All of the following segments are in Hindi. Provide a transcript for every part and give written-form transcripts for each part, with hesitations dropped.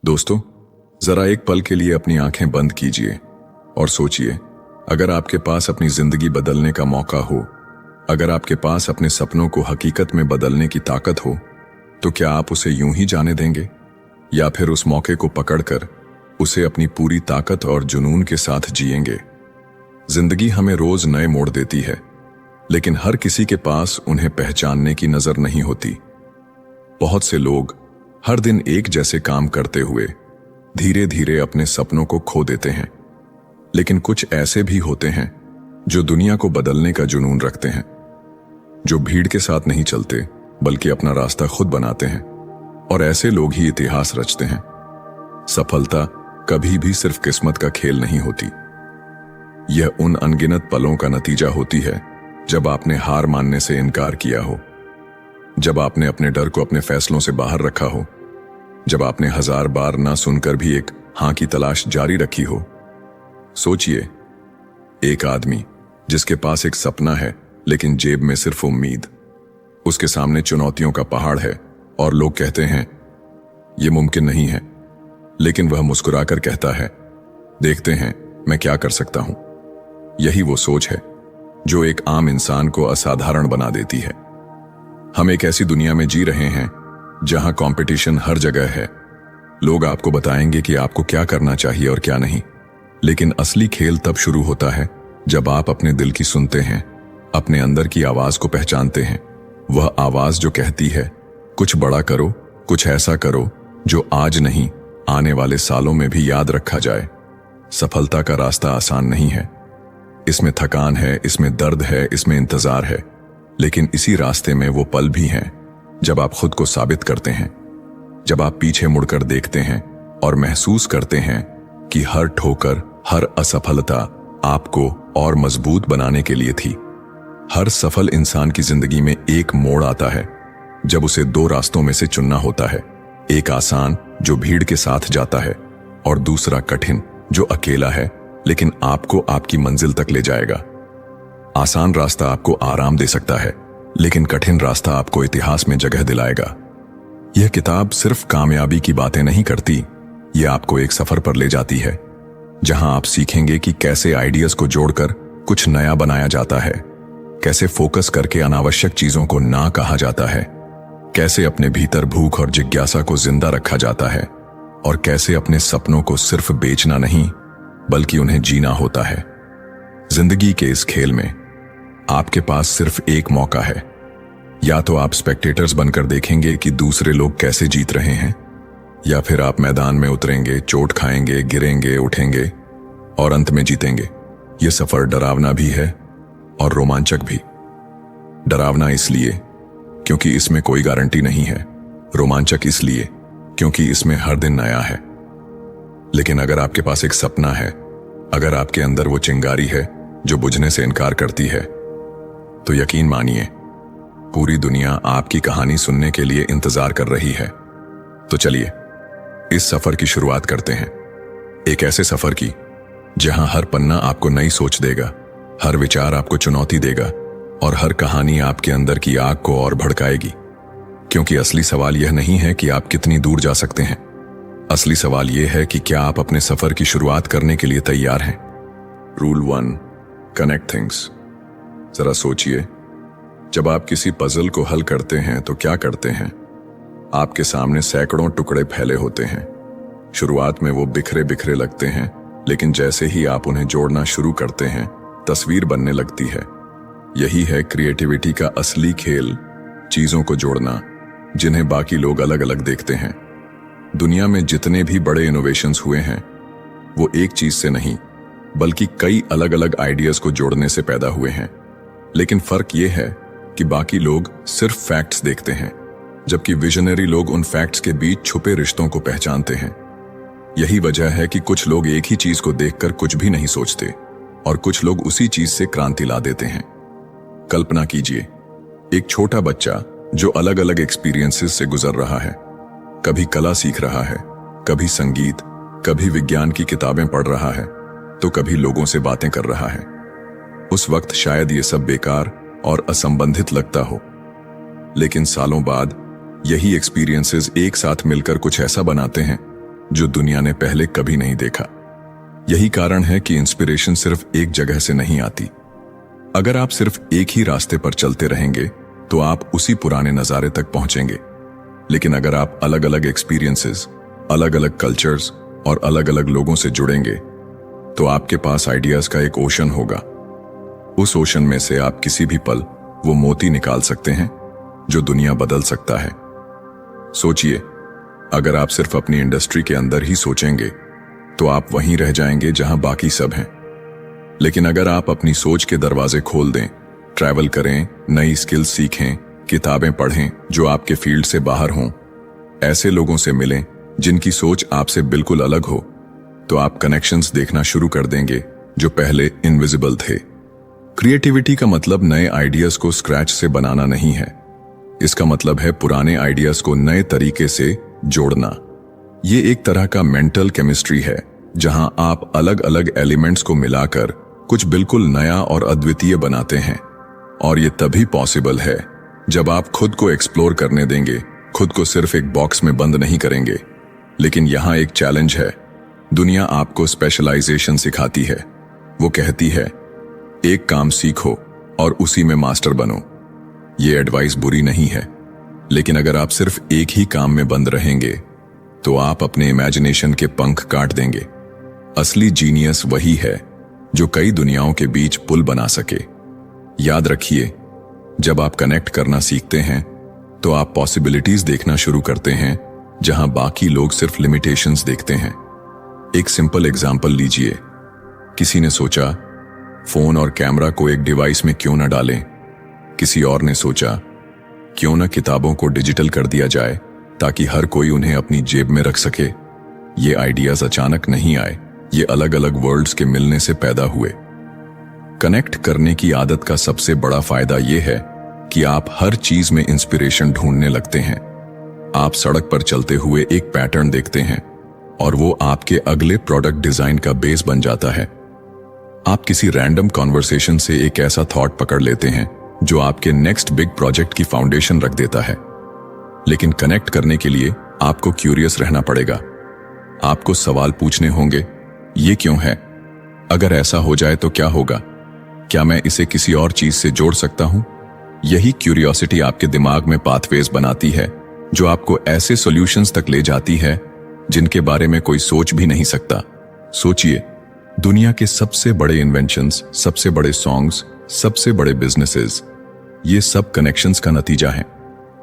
दोस्तों, जरा एक पल के लिए अपनी आंखें बंद कीजिए और सोचिए, अगर आपके पास अपनी जिंदगी बदलने का मौका हो, अगर आपके पास अपने सपनों को हकीकत में बदलने की ताकत हो, तो क्या आप उसे यूं ही जाने देंगे या फिर उस मौके को पकड़कर उसे अपनी पूरी ताकत और जुनून के साथ जिएंगे? जिंदगी हमें रोज नए मोड़ देती है, लेकिन हर किसी के पास उन्हें पहचानने की नजर नहीं होती। बहुत से लोग हर दिन एक जैसे काम करते हुए धीरे धीरे अपने सपनों को खो देते हैं, लेकिन कुछ ऐसे भी होते हैं जो दुनिया को बदलने का जुनून रखते हैं, जो भीड़ के साथ नहीं चलते बल्कि अपना रास्ता खुद बनाते हैं, और ऐसे लोग ही इतिहास रचते हैं। सफलता कभी भी सिर्फ किस्मत का खेल नहीं होती। यह उन अनगिनत पलों का नतीजा होती है जब आपने हार मानने से इनकार किया हो, जब आपने अपने डर को अपने फैसलों से बाहर रखा हो, जब आपने 1000 बार ना सुनकर भी एक हां की तलाश जारी रखी हो। सोचिए, एक आदमी जिसके पास एक सपना है लेकिन जेब में सिर्फ उम्मीद, उसके सामने चुनौतियों का पहाड़ है और लोग कहते हैं यह मुमकिन नहीं है, लेकिन वह मुस्कुराकर कहता है, देखते हैं मैं क्या कर सकता हूं। यही वो सोच है जो एक आम इंसान को असाधारण बना देती है। हम एक ऐसी दुनिया में जी रहे हैं जहां कंपटीशन हर जगह है। लोग आपको बताएंगे कि आपको क्या करना चाहिए और क्या नहीं, लेकिन असली खेल तब शुरू होता है जब आप अपने दिल की सुनते हैं, अपने अंदर की आवाज को पहचानते हैं। वह आवाज जो कहती है, कुछ बड़ा करो, कुछ ऐसा करो जो आज नहीं आने वाले सालों में भी याद रखा जाए। सफलता का रास्ता आसान नहीं है। इसमें थकान है, इसमें दर्द है, इसमें इंतजार है, लेकिन इसी रास्ते में वो पल भी हैं जब आप खुद को साबित करते हैं, जब आप पीछे मुड़कर देखते हैं और महसूस करते हैं कि हर ठोकर, हर असफलता आपको और मजबूत बनाने के लिए थी। हर सफल इंसान की जिंदगी में एक मोड़ आता है जब उसे 2 रास्तों में से चुनना होता है, एक आसान जो भीड़ के साथ जाता है और दूसरा कठिन जो अकेला है लेकिन आपको आपकी मंजिल तक ले जाएगा। आसान रास्ता आपको आराम दे सकता है, लेकिन कठिन रास्ता आपको इतिहास में जगह दिलाएगा। यह किताब सिर्फ कामयाबी की बातें नहीं करती, यह आपको एक सफर पर ले जाती है जहां आप सीखेंगे कि कैसे आइडियाज को जोड़कर कुछ नया बनाया जाता है, कैसे फोकस करके अनावश्यक चीजों को ना कहा जाता है, कैसे अपने भीतर भूख और जिज्ञासा को जिंदा रखा जाता है, और कैसे अपने सपनों को सिर्फ बेचना नहीं बल्कि उन्हें जीना होता है। जिंदगी के इस खेल में आपके पास सिर्फ एक मौका है। या तो आप स्पेक्टेटर्स बनकर देखेंगे कि दूसरे लोग कैसे जीत रहे हैं, या फिर आप मैदान में उतरेंगे, चोट खाएंगे, गिरेंगे, उठेंगे और अंत में जीतेंगे। यह सफर डरावना भी है और रोमांचक भी। डरावना इसलिए क्योंकि इसमें कोई गारंटी नहीं है, रोमांचक इसलिए क्योंकि इसमें हर दिन नया है। लेकिन अगर आपके पास एक सपना है, अगर आपके अंदर वो चिंगारी है जो बुझने से इनकार करती है, तो यकीन मानिए पूरी दुनिया आपकी कहानी सुनने के लिए इंतजार कर रही है। तो चलिए इस सफर की शुरुआत करते हैं, एक ऐसे सफर की जहां हर पन्ना आपको नई सोच देगा, हर विचार आपको चुनौती देगा और हर कहानी आपके अंदर की आग को और भड़काएगी। क्योंकि असली सवाल यह नहीं है कि आप कितनी दूर जा सकते हैं, असली सवाल यह है कि क्या आप अपने सफर की शुरुआत करने के लिए तैयार हैं। Rule 1, connect things. जरा सोचिए, जब आप किसी पजल को हल करते हैं तो क्या करते हैं? आपके सामने सैकड़ों टुकड़े फैले होते हैं। शुरुआत में वो बिखरे बिखरे लगते हैं, लेकिन जैसे ही आप उन्हें जोड़ना शुरू करते हैं, तस्वीर बनने लगती है। यही है क्रिएटिविटी का असली खेल, चीजों को जोड़ना जिन्हें बाकी लोग अलग अलग देखते हैं। दुनिया में जितने भी बड़े इनोवेशंस हुए हैं, वो एक चीज से नहीं बल्कि कई अलग अलग आइडियाज को जोड़ने से पैदा हुए हैं। लेकिन फर्क यह है कि बाकी लोग सिर्फ फैक्ट्स देखते हैं, जबकि विजनरी लोग उन फैक्ट्स के बीच छुपे रिश्तों को पहचानते हैं। यही वजह है कि कुछ लोग एक ही चीज को देखकर कुछ भी नहीं सोचते और कुछ लोग उसी चीज से क्रांति ला देते हैं। कल्पना कीजिए, एक छोटा बच्चा जो अलग अलग एक्सपीरियंसेस से गुजर रहा है, कभी कला सीख रहा है, कभी संगीत, कभी विज्ञान की किताबें पढ़ रहा है, तो कभी लोगों से बातें कर रहा है। उस वक्त शायद ये सब बेकार और असंबंधित लगता हो, लेकिन सालों बाद यही एक्सपीरियंसेस एक साथ मिलकर कुछ ऐसा बनाते हैं जो दुनिया ने पहले कभी नहीं देखा। यही कारण है कि इंस्पिरेशन सिर्फ एक जगह से नहीं आती। अगर आप सिर्फ एक ही रास्ते पर चलते रहेंगे तो आप उसी पुराने नजारे तक पहुंचेंगे। लेकिन अगर आप अलग अलग एक्सपीरियंसेस, अलग अलग कल्चर्स और अलग अलग लोगों से जुड़ेंगे तो आपके पास आइडियाज का एक ओशन होगा। उस ओशन में से आप किसी भी पल वो मोती निकाल सकते हैं जो दुनिया बदल सकता है। सोचिए, अगर आप सिर्फ अपनी इंडस्ट्री के अंदर ही सोचेंगे तो आप वहीं रह जाएंगे जहां बाकी सब हैं। लेकिन अगर आप अपनी सोच के दरवाजे खोल दें, ट्रैवल करें, नई स्किल्स सीखें, किताबें पढ़ें जो आपके फील्ड से बाहर हों, ऐसे लोगों से मिलें जिनकी सोच आपसे बिल्कुल अलग हो, तो आप कनेक्शंस देखना शुरू कर देंगे जो पहले इनविजिबल थे। क्रिएटिविटी का मतलब नए आइडियाज को स्क्रैच से बनाना नहीं है। इसका मतलब है पुराने आइडियाज को नए तरीके से जोड़ना। ये एक तरह का मेंटल केमिस्ट्री है जहां आप अलग अलग एलिमेंट्स को मिलाकर कुछ बिल्कुल नया और अद्वितीय बनाते हैं। और ये तभी पॉसिबल है जब आप खुद को एक्सप्लोर करने देंगे, खुद को सिर्फ एक बॉक्स में बंद नहीं करेंगे। लेकिन यहां एक चैलेंज है। दुनिया आपको स्पेशलाइजेशन सिखाती है। वो कहती है, एक काम सीखो और उसी में मास्टर बनो। ये एडवाइस बुरी नहीं है, लेकिन अगर आप सिर्फ एक ही काम में बंद रहेंगे तो आप अपने इमेजिनेशन के पंख काट देंगे। असली जीनियस वही है जो कई दुनियाओं के बीच पुल बना सके। याद रखिए, जब आप कनेक्ट करना सीखते हैं तो आप पॉसिबिलिटीज देखना शुरू करते हैं जहां बाकी लोग सिर्फ लिमिटेशंस देखते हैं। एक सिंपल एग्जाम्पल लीजिए। किसी ने सोचा फोन और कैमरा को एक डिवाइस में क्यों ना डालें। किसी और ने सोचा क्यों ना किताबों को डिजिटल कर दिया जाए ताकि हर कोई उन्हें अपनी जेब में रख सके। ये आइडियाज अचानक नहीं आए, ये अलग अलग वर्ल्ड्स के मिलने से पैदा हुए। कनेक्ट करने की आदत का सबसे बड़ा फायदा यह है कि आप हर चीज में इंस्पिरेशन ढूंढने लगते हैं। आप सड़क पर चलते हुए एक पैटर्न देखते हैं और वो आपके अगले प्रोडक्ट डिजाइन का बेस बन जाता है। आप किसी रैंडम कॉन्वर्सेशन से एक ऐसा थॉट पकड़ लेते हैं जो आपके नेक्स्ट बिग प्रोजेक्ट की फाउंडेशन रख देता है। लेकिन कनेक्ट करने के लिए आपको क्यूरियस रहना पड़ेगा। आपको सवाल पूछने होंगे, ये क्यों है? अगर ऐसा हो जाए तो क्या होगा? क्या मैं इसे किसी और चीज से जोड़ सकता हूं? यही क्यूरियोसिटी आपके दिमाग में पाथवेज बनाती है जो आपको ऐसे सॉल्यूशंस तक ले जाती है जिनके बारे में कोई सोच भी नहीं सकता। सोचिए, दुनिया के सबसे बड़े इन्वेंशंस, सबसे बड़े सॉन्ग्स, सबसे बड़े बिजनेसेस, ये सब कनेक्शंस का नतीजा है।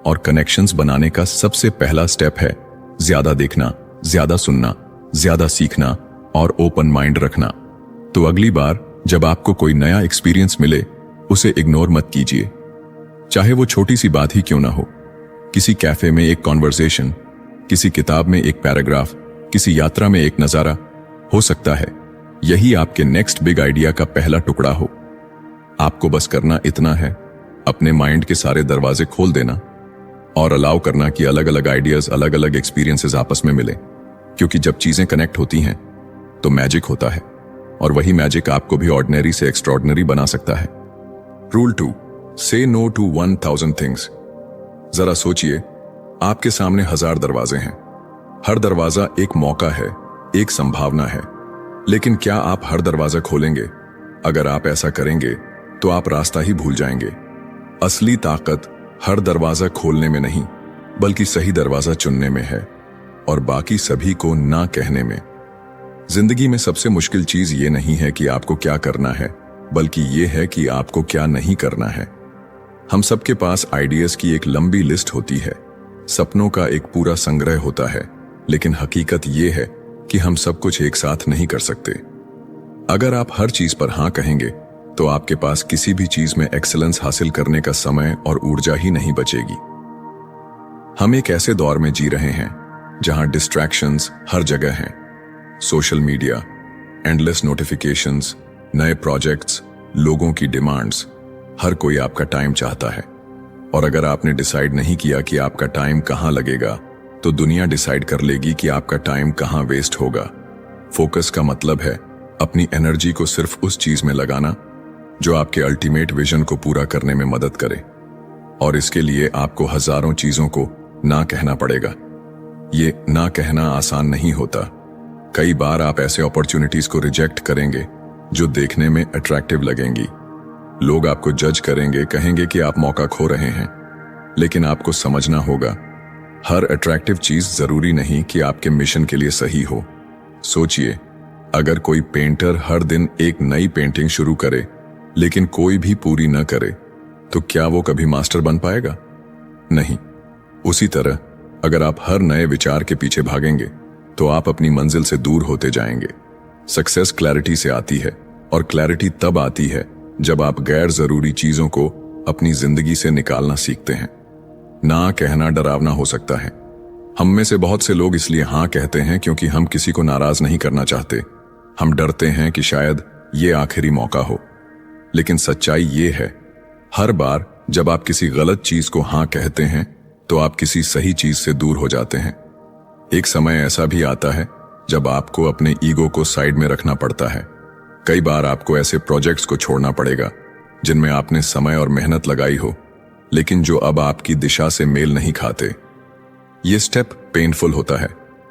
और कनेक्शंस बनाने का सबसे पहला स्टेप है ज्यादा देखना, ज्यादा सुनना, ज्यादा सीखना और ओपन माइंड रखना। तो अगली बार जब आपको कोई नया एक्सपीरियंस मिले, उसे इग्नोर मत कीजिए। चाहे वो छोटी सी बात ही क्यों ना हो, किसी कैफे में एक कॉन्वर्सेशन, किसी किताब में एक पैराग्राफ, किसी यात्रा में एक नजारा, हो सकता है यही आपके नेक्स्ट बिग आइडिया का पहला टुकड़ा हो। आपको बस करना इतना है, अपने माइंड के सारे दरवाजे खोल देना और अलाउ करना कि अलग अलग आइडियाज, अलग अलग एक्सपीरियंसेस आपस में मिले। क्योंकि जब चीजें कनेक्ट होती हैं तो मैजिक होता है, और वही मैजिक आपको भी ऑर्डिनरी से एक्स्ट्रॉर्डिनरी बना सकता है। रूल 2, से नो टू 1000 थिंग्स। जरा सोचिए, आपके सामने 1000 दरवाजे हैं। हर दरवाजा एक मौका है, एक संभावना है। लेकिन क्या आप हर दरवाजा खोलेंगे? अगर आप ऐसा करेंगे तो आप रास्ता ही भूल जाएंगे। असली ताकत हर दरवाजा खोलने में नहीं, बल्कि सही दरवाजा चुनने में है, और बाकी सभी को ना कहने में। जिंदगी में सबसे मुश्किल चीज ये नहीं है कि आपको क्या करना है, बल्कि ये है कि आपको क्या नहीं करना है। हम सबके पास आइडियाज की एक लंबी लिस्ट होती है, सपनों का एक पूरा संग्रह होता है, लेकिन हकीकत ये है कि हम सब कुछ एक साथ नहीं कर सकते। अगर आप हर चीज पर हां कहेंगे तो आपके पास किसी भी चीज में एक्सेलेंस हासिल करने का समय और ऊर्जा ही नहीं बचेगी। हम एक ऐसे दौर में जी रहे हैं जहां डिस्ट्रैक्शंस हर जगह हैं। सोशल मीडिया, एंडलेस नोटिफिकेशंस, नए प्रोजेक्ट्स, लोगों की डिमांड्स, हर कोई आपका टाइम चाहता है। और अगर आपने डिसाइड नहीं किया कि आपका टाइम कहां लगेगा, तो दुनिया डिसाइड कर लेगी कि आपका टाइम कहां वेस्ट होगा। फोकस का मतलब है अपनी एनर्जी को सिर्फ उस चीज में लगाना जो आपके अल्टीमेट विजन को पूरा करने में मदद करे, और इसके लिए आपको हजारों चीजों को ना कहना पड़ेगा। ये ना कहना आसान नहीं होता। कई बार आप ऐसे अपॉर्चुनिटीज को रिजेक्ट करेंगे जो देखने में अट्रैक्टिव लगेंगी। लोग आपको जज करेंगे, कहेंगे कि आप मौका खो रहे हैं। लेकिन आपको समझना होगा, हर अट्रैक्टिव चीज जरूरी नहीं कि आपके मिशन के लिए सही हो। सोचिए, अगर कोई पेंटर हर दिन एक नई पेंटिंग शुरू करे लेकिन कोई भी पूरी न करे, तो क्या वो कभी मास्टर बन पाएगा? नहीं। उसी तरह अगर आप हर नए विचार के पीछे भागेंगे तो आप अपनी मंजिल से दूर होते जाएंगे। सक्सेस क्लैरिटी से आती है, और क्लैरिटी तब आती है जब आप गैर जरूरी चीजों को अपनी जिंदगी से निकालना सीखते हैं। ना कहना डरावना हो सकता है। हम में से बहुत से लोग इसलिए हाँ कहते हैं क्योंकि हम किसी को नाराज नहीं करना चाहते। हम डरते हैं कि शायद ये आखिरी मौका हो। लेकिन सच्चाई ये है, हर बार जब आप किसी गलत चीज को हाँ कहते हैं तो आप किसी सही चीज से दूर हो जाते हैं। एक समय ऐसा भी आता है जब आपको अपने ईगो को साइड में रखना पड़ता है। कई बार आपको ऐसे प्रोजेक्ट्स को छोड़ना पड़ेगा जिनमें आपने समय और मेहनत लगाई हो, लेकिन जो अब आपकी दिशा से मेल नहीं खाते। ये स्टेप पेनफुल होता है,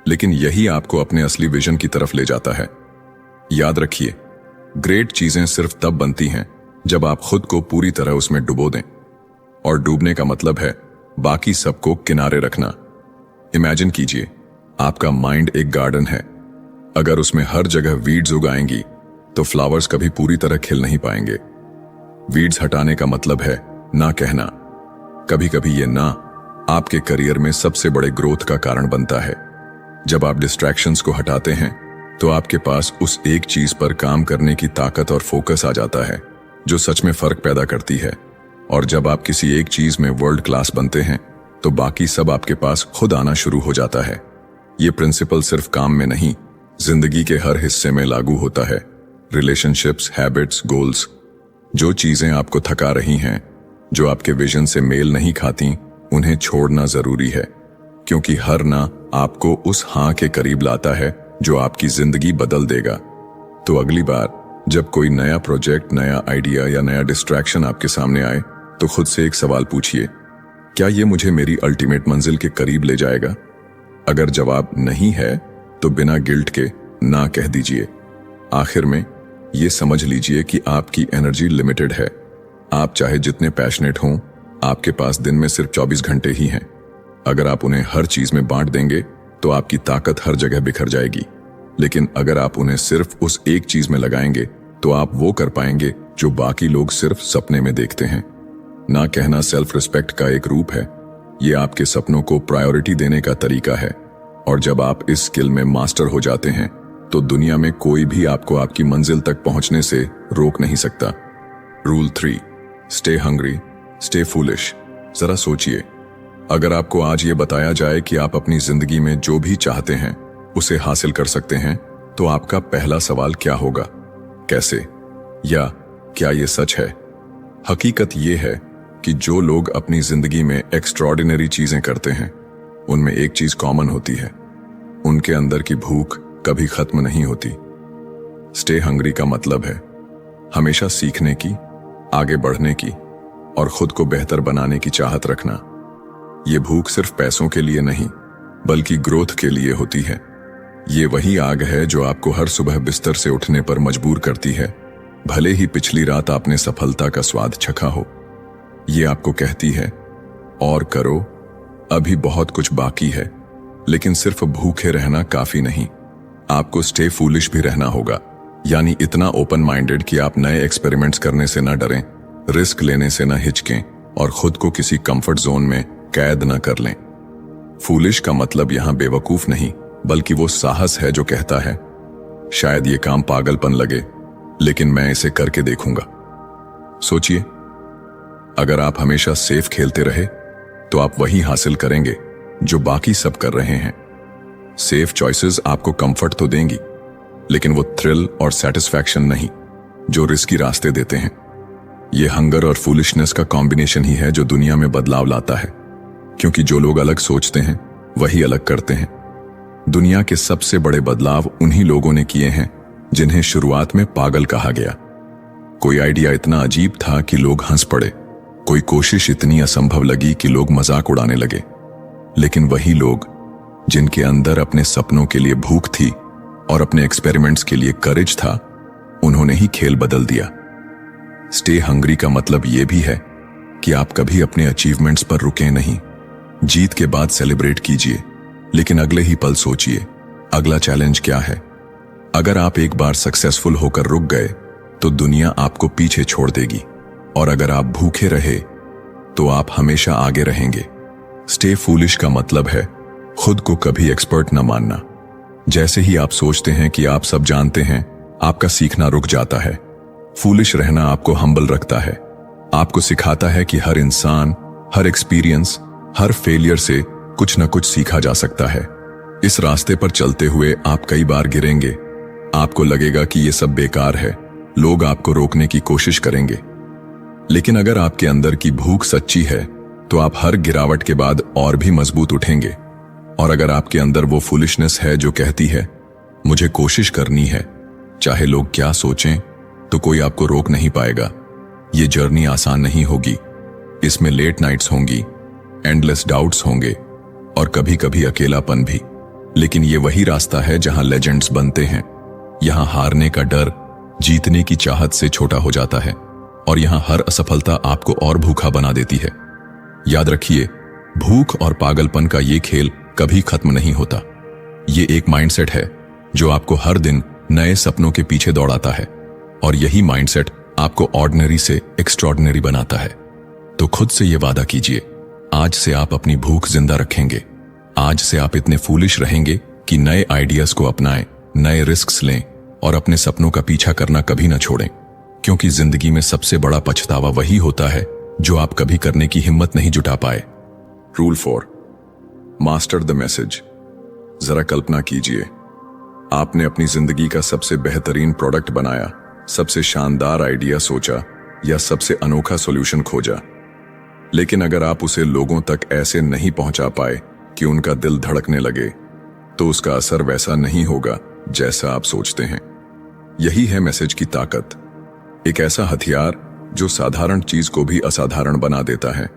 लेकिन यही आपको अपने असली विजन की तरफ ले जाता है। याद रखिए, ग्रेट चीजें सिर्फ तब बनती हैं जब आप खुद को पूरी तरह उसमें डुबो दें। और डूबने का मतलब है बाकी सबको किनारे रखना। इमेजिन कीजिए, आपका माइंड एक गार्डन है। अगर उसमें हर जगह वीड्स उगाएंगी तो फ्लावर्स कभी पूरी तरह खिल नहीं पाएंगे। वीड्स हटाने का मतलब है ना कहना। कभी कभी ये ना आपके करियर में सबसे बड़े ग्रोथ का कारण बनता है। जब आप डिस्ट्रैक्शंस को हटाते हैं तो आपके पास उस एक चीज पर काम करने की ताकत और फोकस आ जाता है जो सच में फर्क पैदा करती है। और जब आप किसी एक चीज में वर्ल्ड क्लास बनते हैं तो बाकी सब आपके पास खुद आना शुरू हो जाता है। ये प्रिंसिपल सिर्फ काम में नहीं, जिंदगी के हर हिस्से में लागू होता है। Relationships, habits, goals. जो चीजें आपको थका रही हैं, जो आपके विजन से मेल नहीं खाती, उन्हें छोड़ना जरूरी है, क्योंकि हर ना आपको उस हाँ के करीब लाता है जो आपकी जिंदगी बदल देगा। तो अगली बार जब कोई नया प्रोजेक्ट, नया आइडिया या नया डिस्ट्रैक्शन आपके सामने आए तो खुद से एक सवाल पूछिए, क्या ये मुझे मेरी अल्टीमेट मंजिल के करीब ले जाएगा? अगर जवाब नहीं है तो बिना गिल्ट के ना कह दीजिए। आखिर में ये समझ लीजिए कि आपकी एनर्जी लिमिटेड है। आप चाहे जितने पैशनेट हों, आपके पास दिन में सिर्फ 24 घंटे ही हैं। अगर आप उन्हें हर चीज में बांट देंगे तो आपकी ताकत हर जगह बिखर जाएगी। लेकिन अगर आप उन्हें सिर्फ उस एक चीज में लगाएंगे तो आप वो कर पाएंगे जो बाकी लोग सिर्फ सपने में देखते हैं। ना कहना सेल्फ रिस्पेक्ट का एक रूप है। ये आपके सपनों को प्रायोरिटी देने का तरीका है। और जब आप इस स्किल में मास्टर हो जाते हैं तो दुनिया में कोई भी आपको आपकी मंजिल तक पहुंचने से रोक नहीं सकता। Rule 3, stay hungry, stay foolish. जरा सोचिए, अगर आपको आज ये बताया जाए कि आप अपनी जिंदगी में जो भी चाहते हैं उसे हासिल कर सकते हैं, तो आपका पहला सवाल क्या होगा? कैसे? या क्या ये सच है? हकीकत ये है कि जो लोग अपनी जिंदगी में एक्स्ट्रॉर्डिनरी चीजें करते हैं, उनमें एक चीज कॉमन होती है, उनके अंदर की भूख कभी खत्म नहीं होती। स्टे हंग्री का मतलब है हमेशा सीखने की, आगे बढ़ने की और खुद को बेहतर बनाने की चाहत रखना। ये भूख सिर्फ पैसों के लिए नहीं, बल्कि ग्रोथ के लिए होती है। ये वही आग है जो आपको हर सुबह बिस्तर से उठने पर मजबूर करती है, भले ही पिछली रात आपने सफलता का स्वाद चखा हो। ये आपको कहती है, और करो, अभी बहुत कुछ बाकी है। लेकिन सिर्फ भूखे रहना काफी नहीं, आपको स्टे फूलिश भी रहना होगा। यानी इतना ओपन माइंडेड कि आप नए एक्सपेरिमेंट्स करने से न डरें, रिस्क लेने से न हिचकें और खुद को किसी कंफर्ट जोन में कैद न कर लें। फूलिश का मतलब यहां बेवकूफ नहीं, बल्कि वो साहस है जो कहता है, शायद ये काम पागलपन लगे, लेकिन मैं इसे करके देखूंगा। सोचिए, अगर आप हमेशा सेफ खेलते रहे तो आप वही हासिल करेंगे जो बाकी सब कर रहे हैं। सेफ चॉइसेस आपको कंफर्ट तो देंगी, लेकिन वो थ्रिल और सेटिस्फैक्शन नहीं जो रिस्की रास्ते देते हैं। ये हंगर और फूलिशनेस का कॉम्बिनेशन ही है जो दुनिया में बदलाव लाता है, क्योंकि जो लोग अलग सोचते हैं वही अलग करते हैं। दुनिया के सबसे बड़े बदलाव उन्हीं लोगों ने किए हैं जिन्हें शुरुआत में पागल कहा गया। कोई आइडिया इतना अजीब था कि लोग हंस पड़े, कोई कोशिश इतनी असंभव लगी कि लोग मजाक उड़ाने लगे, लेकिन वही लोग जिनके अंदर अपने सपनों के लिए भूख थी और अपने एक्सपेरिमेंट्स के लिए करेज था, उन्होंने ही खेल बदल दिया। स्टे हंग्री का मतलब यह भी है कि आप कभी अपने अचीवमेंट्स पर रुके नहीं। जीत के बाद सेलिब्रेट कीजिए, लेकिन अगले ही पल सोचिए अगला चैलेंज क्या है। अगर आप एक बार सक्सेसफुल होकर रुक गए तो दुनिया आपको पीछे छोड़ देगी, और अगर आप भूखे रहे तो आप हमेशा आगे रहेंगे। स्टे फूलिश का मतलब है खुद को कभी एक्सपर्ट न मानना। जैसे ही आप सोचते हैं कि आप सब जानते हैं, आपका सीखना रुक जाता है। फूलिश रहना आपको हम्बल रखता है, आपको सिखाता है कि हर इंसान, हर एक्सपीरियंस, हर फेलियर से कुछ न कुछ सीखा जा सकता है। इस रास्ते पर चलते हुए आप कई बार गिरेंगे, आपको लगेगा कि ये सब बेकार है, लोग आपको रोकने की कोशिश करेंगे। लेकिन अगर आपके अंदर की भूख सच्ची है तो आप हर गिरावट के बाद और भी मजबूत उठेंगे। और अगर आपके अंदर वो फुलिशनेस है जो कहती है मुझे कोशिश करनी है, चाहे लोग क्या सोचें, तो कोई आपको रोक नहीं पाएगा। ये जर्नी आसान नहीं होगी, इसमें लेट नाइट्स होंगी, एंडलेस डाउट्स होंगे और कभी कभी अकेलापन भी। लेकिन ये वही रास्ता है जहां लेजेंड्स बनते हैं। यहां हारने का डर जीतने की चाहत से छोटा हो जाता है, और यहां हर असफलता आपको और भूखा बना देती है। याद रखिए, भूख और पागलपन का ये खेल कभी खत्म नहीं होता। ये एक माइंडसेट है जो आपको हर दिन नए सपनों के पीछे दौड़ाता है, और यही माइंडसेट आपको ऑर्डिनरी से एक्स्ट्रॉर्डिनरी बनाता है। तो खुद से ये वादा कीजिए, आज से आप अपनी भूख जिंदा रखेंगे। आज से आप इतने फूलिश रहेंगे कि नए आइडियाज को अपनाएं, नए रिस्क्स लें और अपने सपनों का पीछा करना कभी ना छोड़ें। क्योंकि जिंदगी में सबसे बड़ा पछतावा वही होता है जो आप कभी करने की हिम्मत नहीं जुटा पाए। Rule 4, master the message. जरा कल्पना कीजिए, आपने अपनी जिंदगी का सबसे बेहतरीन प्रोडक्ट बनाया, सबसे शानदार आइडिया सोचा या सबसे अनोखा सॉल्यूशन खोजा। लेकिन अगर आप उसे लोगों तक ऐसे नहीं पहुंचा पाए कि उनका दिल धड़कने लगे, तो उसका असर वैसा नहीं होगा जैसा आप सोचते हैं। यही है मैसेज की ताकत, एक ऐसा हथियार जो साधारण चीज को भी असाधारण बना देता है।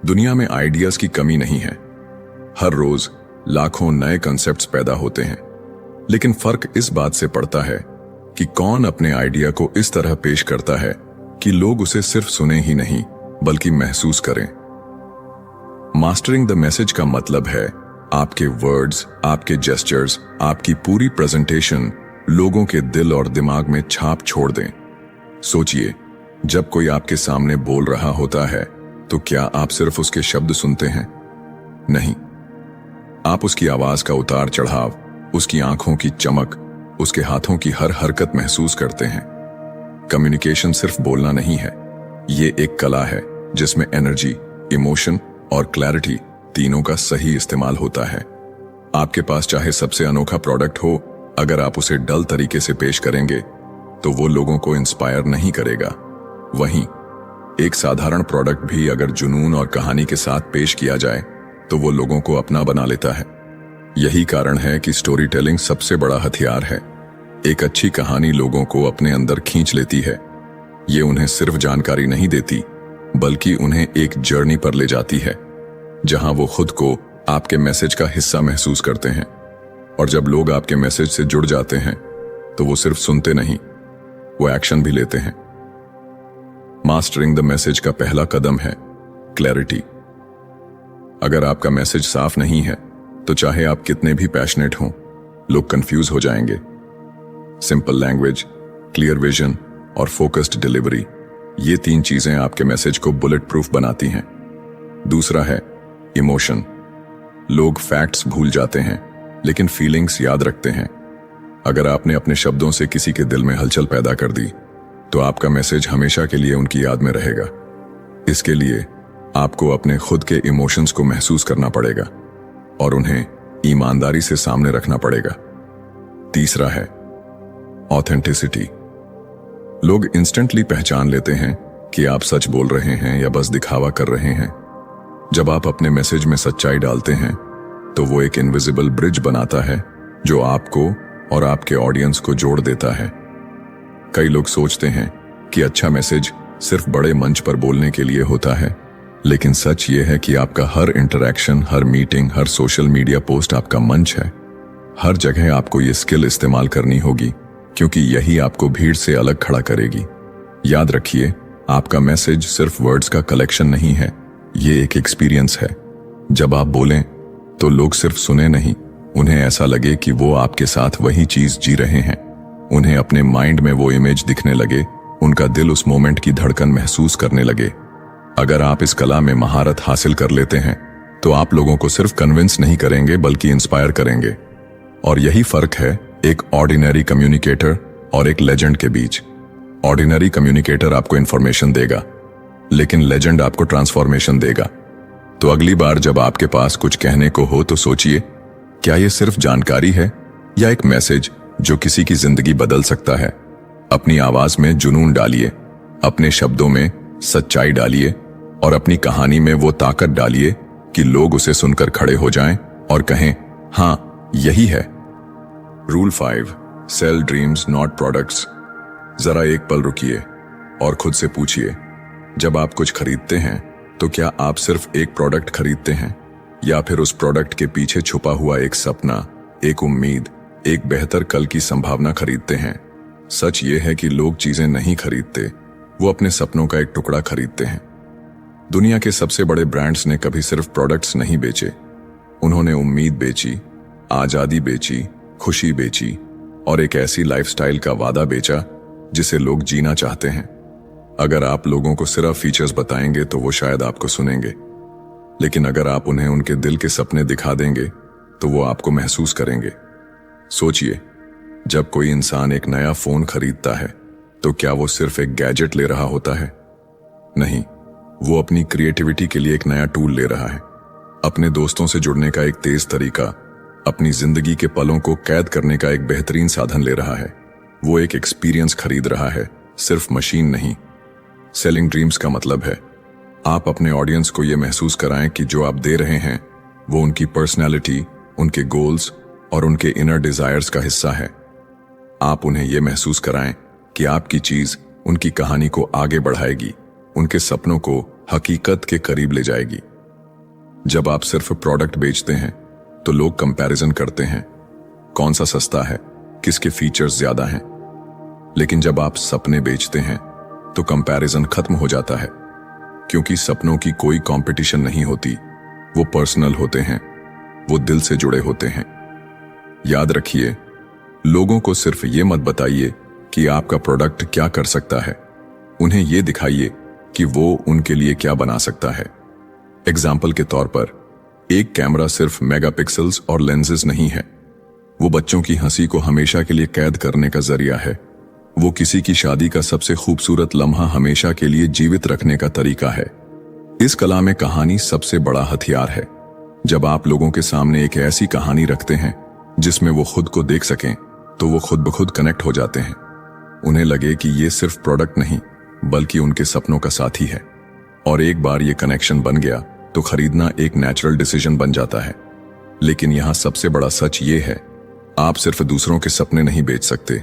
दुनिया में आइडियाज की कमी नहीं है, हर रोज लाखों नए कॉन्सेप्ट्स पैदा होते हैं, लेकिन फर्क इस बात से पड़ता है कि कौन अपने आइडिया को इस तरह पेश करता है कि लोग उसे सिर्फ सुने ही नहीं बल्कि महसूस करें। मास्टरिंग द मैसेज का मतलब है आपके वर्ड्स, आपके जेस्चर्स, आपकी पूरी प्रेजेंटेशन लोगों के दिल और दिमाग में छाप छोड़ दें। सोचिए, जब कोई आपके सामने बोल रहा होता है तो क्या आप सिर्फ उसके शब्द सुनते हैं? नहीं, आप उसकी आवाज का उतार चढ़ाव, उसकी आंखों की चमक, उसके हाथों की हर हरकत महसूस करते हैं। कम्युनिकेशन सिर्फ बोलना नहीं है, ये एक कला है जिसमें एनर्जी, इमोशन और क्लैरिटी तीनों का सही इस्तेमाल होता है। आपके पास चाहे सबसे अनोखा प्रोडक्ट हो, अगर आप उसे डल तरीके से पेश करेंगे तो वो लोगों को इंस्पायर नहीं करेगा। वहीं एक साधारण प्रोडक्ट भी अगर जुनून और कहानी के साथ पेश किया जाए तो वो लोगों को अपना बना लेता है। यही कारण है कि स्टोरी टेलिंग सबसे बड़ा हथियार है। एक अच्छी कहानी लोगों को अपने अंदर खींच लेती है। ये उन्हें सिर्फ जानकारी नहीं देती, बल्कि उन्हें एक जर्नी पर ले जाती है जहां वो खुद को आपके मैसेज का हिस्सा महसूस करते हैं। और जब लोग आपके मैसेज से जुड़ जाते हैं तो वो सिर्फ सुनते नहीं, वो एक्शन भी लेते हैं। मास्टरिंग द मैसेज का पहला कदम है क्लैरिटी। अगर आपका मैसेज साफ नहीं है तो चाहे आप कितने भी पैशनेट हों, लोग कंफ्यूज हो जाएंगे। सिंपल लैंग्वेज, क्लियर विजन और फोकस्ड डिलीवरी, ये तीन चीजें आपके मैसेज को बुलेट प्रूफ बनाती हैं। दूसरा है इमोशन। लोग फैक्ट्स भूल जाते हैं लेकिन फीलिंग्स याद रखते हैं। अगर आपने अपने शब्दों से किसी के दिल में हलचल पैदा कर दी तो आपका मैसेज हमेशा के लिए उनकी याद में रहेगा। इसके लिए आपको अपने खुद के इमोशंस को महसूस करना पड़ेगा और उन्हें ईमानदारी से सामने रखना पड़ेगा। तीसरा है ऑथेंटिसिटी। लोग इंस्टेंटली पहचान लेते हैं कि आप सच बोल रहे हैं या बस दिखावा कर रहे हैं। जब आप अपने मैसेज में सच्चाई डालते हैं तो वो एक इनविजिबल ब्रिज बनाता है जो आपको और आपके ऑडियंस को जोड़ देता है। कई लोग सोचते हैं कि अच्छा मैसेज सिर्फ बड़े मंच पर बोलने के लिए होता है, लेकिन सच ये है कि आपका हर इंटरैक्शन, हर मीटिंग, हर सोशल मीडिया पोस्ट आपका मंच है। हर जगह आपको ये स्किल इस्तेमाल करनी होगी, क्योंकि यही आपको भीड़ से अलग खड़ा करेगी। याद रखिए, आपका मैसेज सिर्फ वर्ड्स का कलेक्शन नहीं है, ये एक एक्सपीरियंस है। जब आप बोलें तो लोग सिर्फ सुने नहीं, उन्हें ऐसा लगे कि वो आपके साथ वही चीज जी रहे हैं। उन्हें अपने माइंड में वो इमेज दिखने लगे, उनका दिल उस मोमेंट की धड़कन महसूस करने लगे। अगर आप इस कला में महारत हासिल कर लेते हैं तो आप लोगों को सिर्फ कन्विंस नहीं करेंगे बल्कि इंस्पायर करेंगे। और यही फर्क है एक ऑर्डिनरी कम्युनिकेटर और एक लेजेंड के बीच। ऑर्डिनरी कम्युनिकेटर आपको इंफॉर्मेशन देगा, लेकिन लेजेंड आपको ट्रांसफॉर्मेशन देगा। तो अगली बार जब आपके पास कुछ कहने को हो तो सोचिए, क्या यह सिर्फ जानकारी है या एक मैसेज जो किसी की जिंदगी बदल सकता है। अपनी आवाज में जुनून डालिए, अपने शब्दों में सच्चाई डालिए और अपनी कहानी में वो ताकत डालिए कि लोग उसे सुनकर खड़े हो जाएं और कहें, हाँ यही है। Rule 5, sell dreams not products. जरा एक पल रुकिए और खुद से पूछिए, जब आप कुछ खरीदते हैं तो क्या आप सिर्फ एक प्रोडक्ट खरीदते हैं या फिर उस प्रोडक्ट के पीछे छुपा हुआ एक सपना, एक उम्मीद, एक बेहतर कल की संभावना खरीदते हैं। सच ये है कि लोग चीजें नहीं खरीदते, वो अपने सपनों का एक टुकड़ा खरीदते हैं। दुनिया के सबसे बड़े ब्रांड्स ने कभी सिर्फ प्रोडक्ट्स नहीं बेचे, उन्होंने उम्मीद बेची, आजादी बेची, खुशी बेची और एक ऐसी लाइफस्टाइल का वादा बेचा जिसे लोग जीना चाहते हैं। अगर आप लोगों को सिर्फ फीचर्स बताएंगे तो वो शायद आपको सुनेंगे, लेकिन अगर आप उन्हें उनके दिल के सपने दिखा देंगे तो वो आपको महसूस करेंगे। सोचिए, जब कोई इंसान एक नया फोन खरीदता है तो क्या वो सिर्फ एक गैजेट ले रहा होता है? नहीं, वो अपनी क्रिएटिविटी के लिए एक नया टूल ले रहा है, अपने दोस्तों से जुड़ने का एक तेज तरीका, अपनी जिंदगी के पलों को कैद करने का एक बेहतरीन साधन ले रहा है। वो एक एक्सपीरियंस खरीद रहा है, सिर्फ मशीन नहीं। सेलिंग ड्रीम्स का मतलब है आप अपने ऑडियंस को यह महसूस कराएं कि जो आप दे रहे हैं वो उनकी पर्सनैलिटी, उनके गोल्स और उनके इनर डिजायर्स का हिस्सा है। आप उन्हें यह महसूस कराएं कि आपकी चीज उनकी कहानी को आगे बढ़ाएगी, उनके सपनों को हकीकत के करीब ले जाएगी। जब आप सिर्फ प्रोडक्ट बेचते हैं तो लोग कंपैरिजन करते हैं, कौन सा सस्ता है, किसके फीचर्स ज्यादा हैं। लेकिन जब आप सपने बेचते हैं तो कंपैरिजन खत्म हो जाता है, क्योंकि सपनों की कोई कंपटीशन नहीं होती, वो पर्सनल होते हैं, वो दिल से जुड़े होते हैं। याद रखिए, लोगों को सिर्फ ये मत बताइए कि आपका प्रोडक्ट क्या कर सकता है, उन्हें यह दिखाइए कि वो उनके लिए क्या बना सकता है। एग्जाम्पल के तौर पर, एक कैमरा सिर्फ मेगापिक्सल्स और लेंसेज नहीं है, वो बच्चों की हंसी को हमेशा के लिए कैद करने का जरिया है। वो किसी की शादी का सबसे खूबसूरत लम्हा हमेशा के लिए जीवित रखने का तरीका है। इस कला में कहानी सबसे बड़ा हथियार है। जब आप लोगों के सामने एक ऐसी कहानी रखते हैं जिसमें वो खुद को देख सकें, तो वो खुद ब खुद कनेक्ट हो जाते हैं। उन्हें लगे कि ये सिर्फ प्रोडक्ट नहीं बल्कि उनके सपनों का साथी है। और एक बार ये कनेक्शन बन गया तो खरीदना एक नेचुरल डिसीजन बन जाता है। लेकिन यहां सबसे बड़ा सच ये है, आप सिर्फ दूसरों के सपने नहीं बेच सकते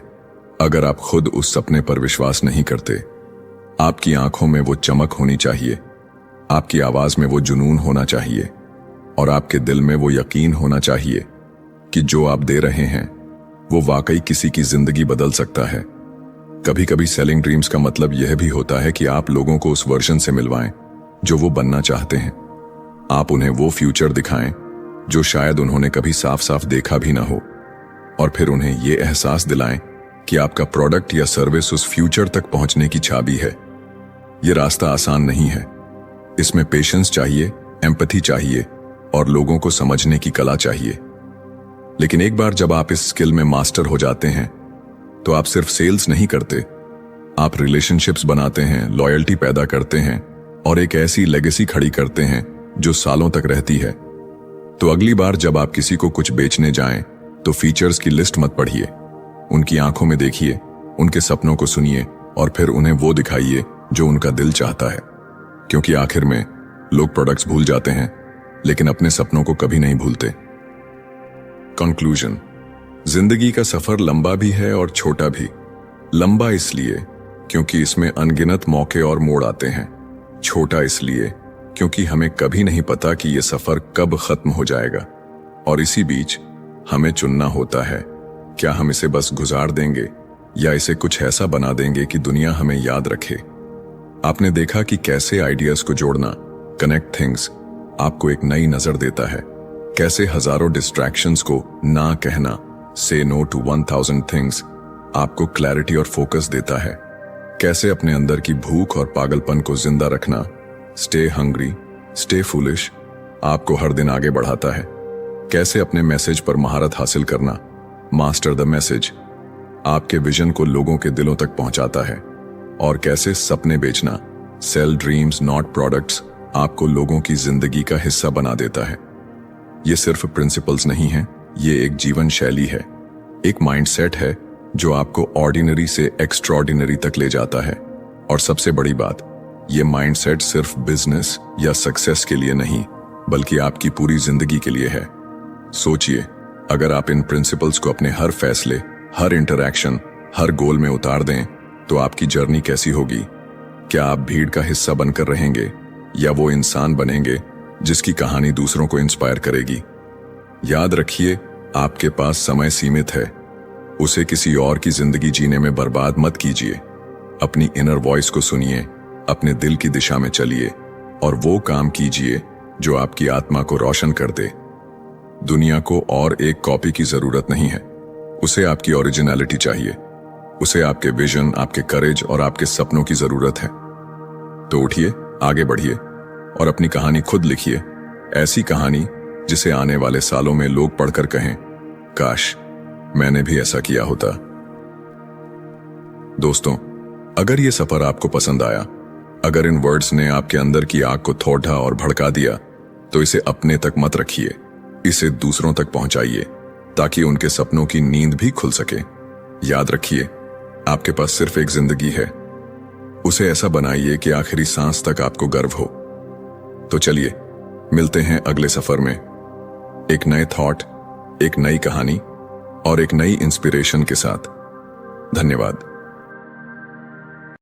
अगर आप खुद उस सपने पर विश्वास नहीं करते। आपकी आंखों में वो चमक होनी चाहिए, आपकी आवाज में वो जुनून होना चाहिए और आपके दिल में वो यकीन होना चाहिए कि जो आप दे रहे हैं वो वाकई किसी की जिंदगी बदल सकता है। कभी कभी सेलिंग ड्रीम्स का मतलब यह भी होता है कि आप लोगों को उस वर्जन से मिलवाएं जो वो बनना चाहते हैं। आप उन्हें वो फ्यूचर दिखाएं जो शायद उन्होंने कभी साफ साफ देखा भी ना हो, और फिर उन्हें ये एहसास दिलाएं कि आपका प्रोडक्ट या सर्विस उस फ्यूचर तक पहुंचने की चाबी है। ये रास्ता आसान नहीं है, इसमें पेशेंस चाहिए, एम्पैथी चाहिए और लोगों को समझने की कला चाहिए। लेकिन एक बार जब आप इस स्किल में मास्टर हो जाते हैं तो आप सिर्फ सेल्स नहीं करते, आप रिलेशनशिप्स बनाते हैं, लॉयल्टी पैदा करते हैं और एक ऐसी लेगेसी खड़ी करते हैं जो सालों तक रहती है। तो अगली बार जब आप किसी को कुछ बेचने जाएं तो फीचर्स की लिस्ट मत पढ़िए, उनकी आंखों में देखिए, उनके सपनों को सुनिए और फिर उन्हें वो दिखाइए जो उनका दिल चाहता है। क्योंकि आखिर में लोग प्रोडक्ट्स भूल जाते हैं लेकिन अपने सपनों को कभी नहीं भूलते। कंक्लूजन, जिंदगी का सफर लंबा भी है और छोटा भी। लंबा इसलिए क्योंकि इसमें अनगिनत मौके और मोड़ आते हैं, छोटा इसलिए क्योंकि हमें कभी नहीं पता कि यह सफर कब खत्म हो जाएगा। और इसी बीच हमें चुनना होता है, क्या हम इसे बस गुजार देंगे या इसे कुछ ऐसा बना देंगे कि दुनिया हमें याद रखे। आपने देखा कि कैसे आइडियाज को जोड़ना, कनेक्ट थिंग्स, आपको एक नई नजर देता है। कैसे हजारों डिस्ट्रैक्शंस को ना कहना, से नो टू 1000 थिंग्स, आपको क्लैरिटी और फोकस देता है। कैसे अपने अंदर की भूख और पागलपन को जिंदा रखना, स्टे हंग्री, स्टे फूलिश, आपको हर दिन आगे बढ़ाता है। कैसे अपने मैसेज पर महारत हासिल करना, मास्टर द मैसेज, आपके विजन को लोगों के दिलों तक पहुंचाता है। और कैसे सपने बेचना, सेल ड्रीम्स नॉट प्रोडक्ट्स, आपको लोगों की जिंदगी का हिस्सा बना देता है। ये सिर्फ प्रिंसिपल्स नहीं है, ये एक जीवन शैली है, एक माइंडसेट है जो आपको ऑर्डिनरी से एक्स्ट्राऑर्डिनरी तक ले जाता है। और सबसे बड़ी बात, ये माइंडसेट सिर्फ बिजनेस या सक्सेस के लिए नहीं, बल्कि आपकी पूरी जिंदगी के लिए है। सोचिए, अगर आप इन प्रिंसिपल्स को अपने हर फैसले, हर इंटरैक्शन, हर गोल में उतार दें, तो आपकी जर्नी कैसी होगी। क्या आप भीड़ का हिस्सा बनकर रहेंगे या वो इंसान बनेंगे जिसकी कहानी दूसरों को इंस्पायर करेगी। याद रखिए, आपके पास समय सीमित है, उसे किसी और की जिंदगी जीने में बर्बाद मत कीजिए। अपनी इनर वॉइस को सुनिए, अपने दिल की दिशा में चलिए और वो काम कीजिए जो आपकी आत्मा को रोशन कर दे। दुनिया को और एक कॉपी की जरूरत नहीं है, उसे आपकी ओरिजिनलिटी चाहिए, उसे आपके विजन, आपके करेज और आपके सपनों की जरूरत है। तो उठिए, आगे बढ़िए और अपनी कहानी खुद लिखिए, ऐसी कहानी जिसे आने वाले सालों में लोग पढ़कर कहें, काश मैंने भी ऐसा किया होता। दोस्तों, अगर ये सफर आपको पसंद आया, अगर इन वर्ड्स ने आपके अंदर की आग को थोड़ा और भड़का दिया, तो इसे अपने तक मत रखिए, इसे दूसरों तक पहुंचाइए ताकि उनके सपनों की नींद भी खुल सके। याद रखिए, आपके पास सिर्फ एक जिंदगी है, उसे ऐसा बनाइए कि आखिरी सांस तक आपको गर्व हो। तो चलिए, मिलते हैं अगले सफर में, एक नए थॉट, एक नई कहानी और एक नई इंस्पिरेशन के साथ। धन्यवाद।